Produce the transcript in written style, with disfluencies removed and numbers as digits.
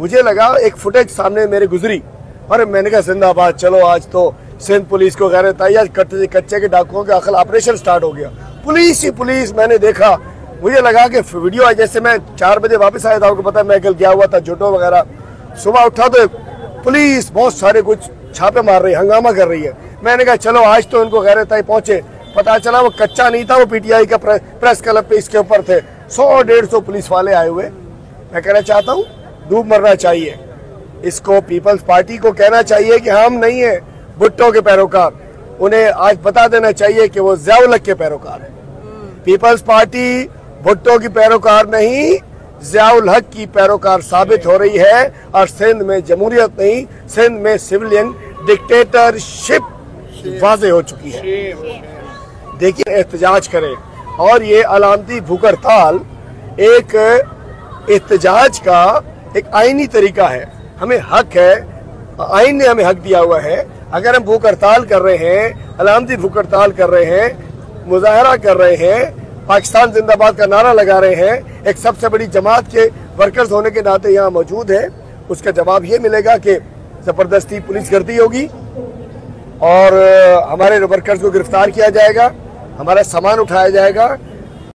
मुझे लगा एक फुटेज सामने मेरे गुजरी और मैंने कहा जिंदाबाद, चलो आज तो सिंध पुलिस को गैरत आई, आज कच्चे के डाकुओं का अखल ऑपरेशन स्टार्ट हो गया। पुलिस ही पुलिस। मैंने देखा, मुझे लगा कि वीडियो आज, जैसे मैं 4 बजे वापस आया था, आपको पता है मैं कल गया हुआ था जोटो वगैरह, सुबह उठा तो पुलिस बहुत सारे कुछ छापे मार रही है, हंगामा कर रही है। मैंने कहा चलो आज तो इनको गैरत आई पहुंचे। पता चला वो कच्चा नहीं था, वो पीटीआई का प्रेस क्लब पे इसके ऊपर थे 100-150 पुलिस वाले आए हुए। मैं कहना चाहता हूँ डूब मरना चाहिए इसको। पीपल्स पार्टी को कहना चाहिए कि हम नहीं है भुट्टो के पैरोकार, उन्हें आज बता देना चाहिए कि वो ज़िया उल हक के पैरोकार है। पीपल्स पार्टी भुट्टो की पैरोकार नहीं, ज़िया उल हक की पैरोकार साबित हो रही है। और सिंध में जमहूरियत नहीं, सिंध में सिविलियन डिक्टेटरशिप वाज़े हो चुकी है। देखिए, एहतजाज करें। और ये अलामती भूख हड़ताल एक एहतजाज का एक आईनी तरीका है। हमें हक है, आइन ने हमें हक दिया हुआ है। अगर हम भूख हड़ताल कर रहे हैं, अलामती भूख हड़ताल कर रहे हैं, मुजाहरा कर रहे हैं, पाकिस्तान जिंदाबाद का नारा लगा रहे हैं, एक सबसे बड़ी जमात के वर्कर्स होने के नाते यहाँ मौजूद है, उसका जवाब ये मिलेगा कि जबरदस्ती पुलिस गर्दी होगी और हमारे वर्कर्स को गिरफ्तार किया जाएगा, हमारा सामान उठाया जाएगा।